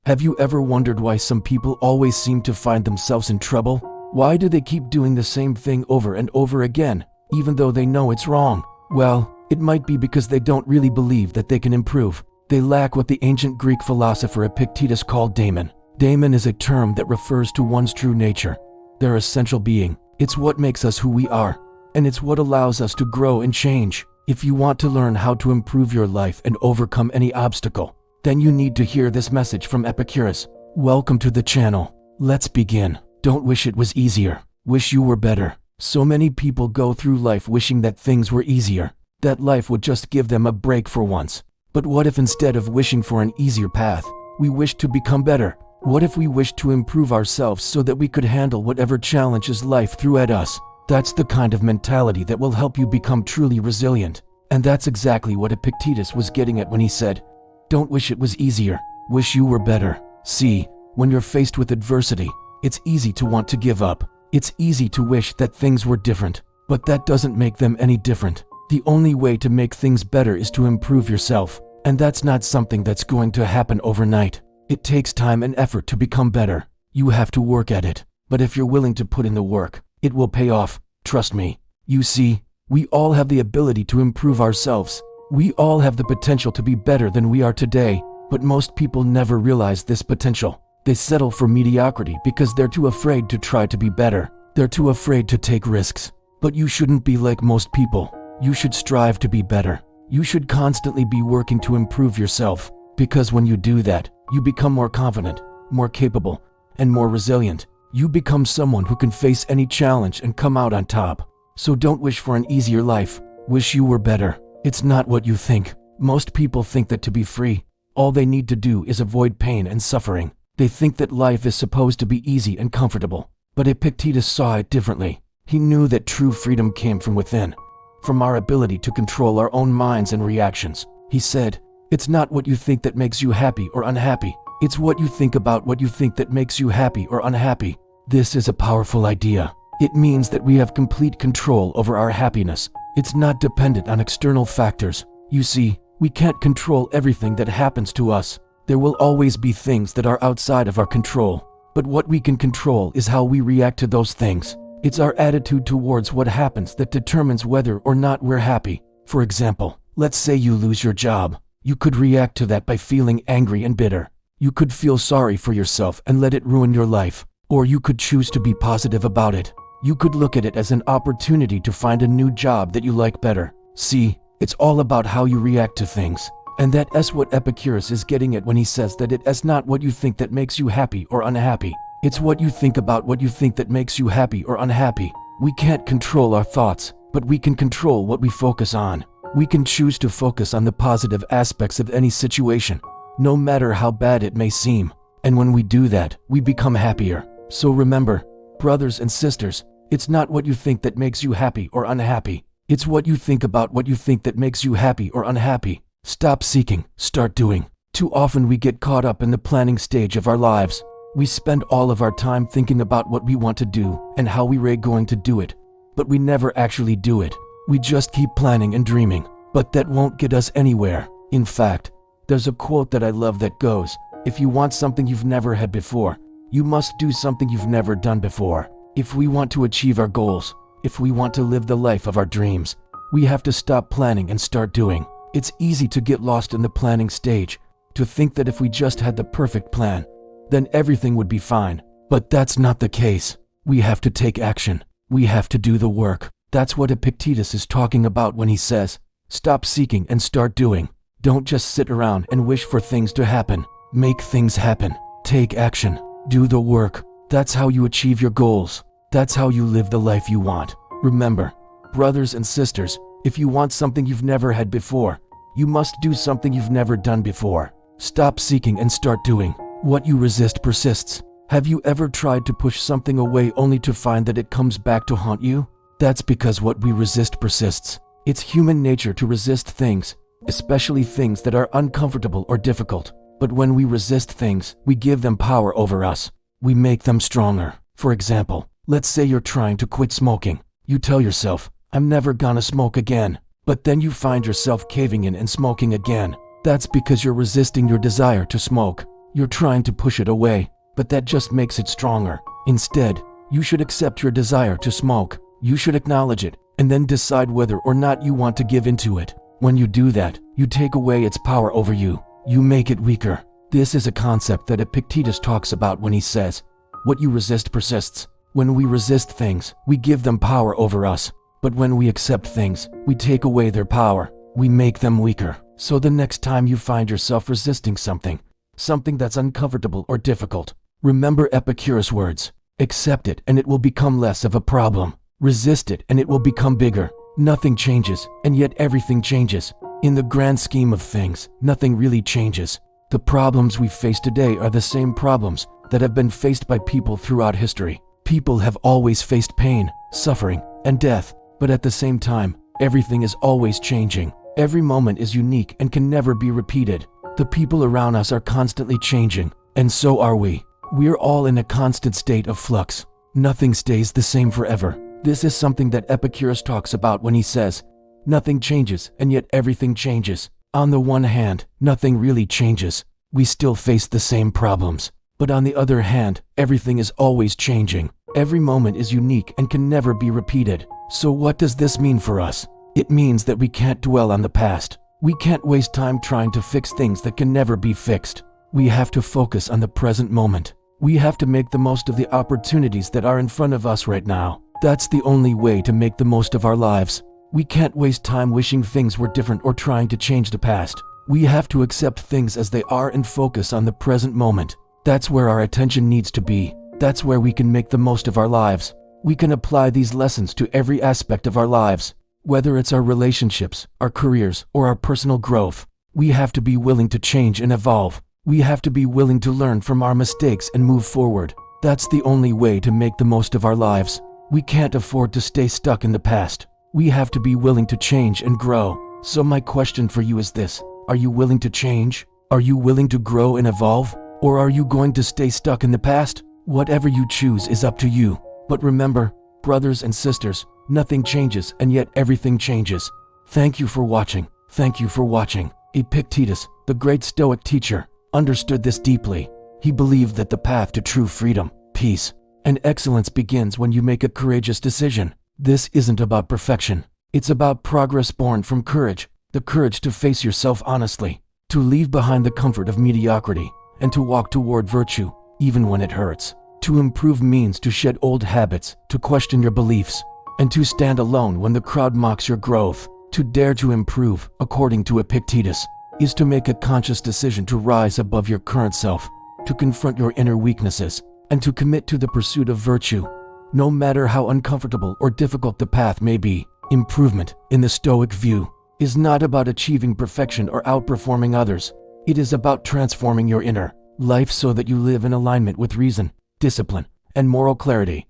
Have you ever wondered why some people always seem to find themselves in trouble? Why do they keep doing the same thing over and over again, even though they know it's wrong? Well, it might be because they don't really believe that they can improve. They lack what the ancient Greek philosopher Epictetus called daemon. Daemon is a term that refers to one's true nature, their essential being. It's what makes us who we are, and it's what allows us to grow and change. If you want to learn how to improve your life and overcome any obstacle, then you need to hear this message from Epictetus. Welcome to the channel. Let's begin. Don't wish it was easier. Wish you were better. So many people go through life wishing that things were easier, that life would just give them a break for once. But what if instead of wishing for an easier path, we wished to become better? What if we wished to improve ourselves so that we could handle whatever challenges life threw at us? That's the kind of mentality that will help you become truly resilient. And that's exactly what Epictetus was getting at when he said, "Don't wish it was easier. Wish you were better." See, when you're faced with adversity, it's easy to want to give up. It's easy to wish that things were different, but that doesn't make them any different. The only way to make things better is to improve yourself, and that's not something that's going to happen overnight. It takes time and effort to become better. You have to work at it, but if you're willing to put in the work, it will pay off. Trust me. You see, we all have the ability to improve ourselves. We all have the potential to be better than we are today, but most people never realize this potential. They settle for mediocrity because they're too afraid to try to be better. They're too afraid to take risks. But you shouldn't be like most people. You should strive to be better. You should constantly be working to improve yourself, because when you do that, you become more confident, more capable, and more resilient. You become someone who can face any challenge and come out on top. So don't wish for an easier life. Wish you were better. It's not what you think. Most people think that to be free, all they need to do is avoid pain and suffering. They think that life is supposed to be easy and comfortable. But Epictetus saw it differently. He knew that true freedom came from within, from our ability to control our own minds and reactions. He said, "It's not what you think that makes you happy or unhappy. It's what you think about what you think that makes you happy or unhappy." This is a powerful idea. It means that we have complete control over our happiness. It's not dependent on external factors. You see, we can't control everything that happens to us. There will always be things that are outside of our control. But what we can control is how we react to those things. It's our attitude towards what happens that determines whether or not we're happy. For example, let's say you lose your job. You could react to that by feeling angry and bitter. You could feel sorry for yourself and let it ruin your life. Or you could choose to be positive about it. You could look at it as an opportunity to find a new job that you like better. See, it's all about how you react to things. And that's what Epictetus is getting at when he says that it's not what you think that makes you happy or unhappy. It's what you think about what you think that makes you happy or unhappy. We can't control our thoughts, but we can control what we focus on. We can choose to focus on the positive aspects of any situation, no matter how bad it may seem. And when we do that, we become happier. So remember, brothers and sisters, it's not what you think that makes you happy or unhappy. It's what you think about what you think that makes you happy or unhappy. Stop seeking, start doing. Too often we get caught up in the planning stage of our lives. We spend all of our time thinking about what we want to do and how we're going to do it. But we never actually do it. We just keep planning and dreaming. But that won't get us anywhere. In fact, there's a quote that I love that goes, "If you want something you've never had before, you must do something you've never done before." If we want to achieve our goals, if we want to live the life of our dreams, we have to stop planning and start doing. It's easy to get lost in the planning stage, to think that if we just had the perfect plan, then everything would be fine. But that's not the case. We have to take action. We have to do the work. That's what Epictetus is talking about when he says, stop seeking and start doing. Don't just sit around and wish for things to happen. Make things happen. Take action. Do the work. That's how you achieve your goals. That's how you live the life you want. Remember, brothers and sisters, if you want something you've never had before, you must do something you've never done before. Stop seeking and start doing. What you resist persists. Have you ever tried to push something away only to find that it comes back to haunt you? That's because what we resist persists. It's human nature to resist things, especially things that are uncomfortable or difficult. But when we resist things, we give them power over us. We make them stronger. For example, let's say you're trying to quit smoking. You tell yourself, I'm never gonna smoke again. But then you find yourself caving in and smoking again. That's because you're resisting your desire to smoke. You're trying to push it away, but that just makes it stronger. Instead, you should accept your desire to smoke. You should acknowledge it, and then decide whether or not you want to give into it. When you do that, you take away its power over you. You make it weaker. This is a concept that Epictetus talks about when he says, "What you resist persists." When we resist things, we give them power over us. But when we accept things, we take away their power. We make them weaker. So the next time you find yourself resisting something that's uncomfortable or difficult, remember Epicurus' words. Accept it and it will become less of a problem. Resist it and it will become bigger. Nothing changes, and yet everything changes. In the grand scheme of things, nothing really changes. The problems we face today are the same problems that have been faced by people throughout history. People have always faced pain, suffering, and death, but at the same time, everything is always changing. Every moment is unique and can never be repeated. The people around us are constantly changing, and so are we. We're all in a constant state of flux. Nothing stays the same forever. This is something that Epicurus talks about when he says, "Nothing changes, and yet everything changes." On the one hand, nothing really changes. We still face the same problems. But on the other hand, everything is always changing. Every moment is unique and can never be repeated. So what does this mean for us? It means that we can't dwell on the past. We can't waste time trying to fix things that can never be fixed. We have to focus on the present moment. We have to make the most of the opportunities that are in front of us right now. That's the only way to make the most of our lives. We can't waste time wishing things were different or trying to change the past. We have to accept things as they are and focus on the present moment. That's where our attention needs to be. That's where we can make the most of our lives. We can apply these lessons to every aspect of our lives. Whether it's our relationships, our careers, or our personal growth, we have to be willing to change and evolve. We have to be willing to learn from our mistakes and move forward. That's the only way to make the most of our lives. We can't afford to stay stuck in the past. We have to be willing to change and grow. So my question for you is this: are you willing to change? Are you willing to grow and evolve? Or are you going to stay stuck in the past? Whatever you choose is up to you. But remember, brothers and sisters, nothing changes and yet everything changes. Thank you for watching. Thank you for watching. Epictetus, the great Stoic teacher, understood this deeply. He believed that the path to true freedom, peace, and excellence begins when you make a courageous decision. This isn't about perfection. It's about progress born from courage, the courage to face yourself honestly, to leave behind the comfort of mediocrity, and to walk toward virtue, even when it hurts. To improve means to shed old habits, to question your beliefs, and to stand alone when the crowd mocks your growth. To dare to improve, according to Epictetus, is to make a conscious decision to rise above your current self, to confront your inner weaknesses, and to commit to the pursuit of virtue. No matter how uncomfortable or difficult the path may be, improvement, in the Stoic view, is not about achieving perfection or outperforming others. It is about transforming your inner life so that you live in alignment with reason, discipline, and moral clarity.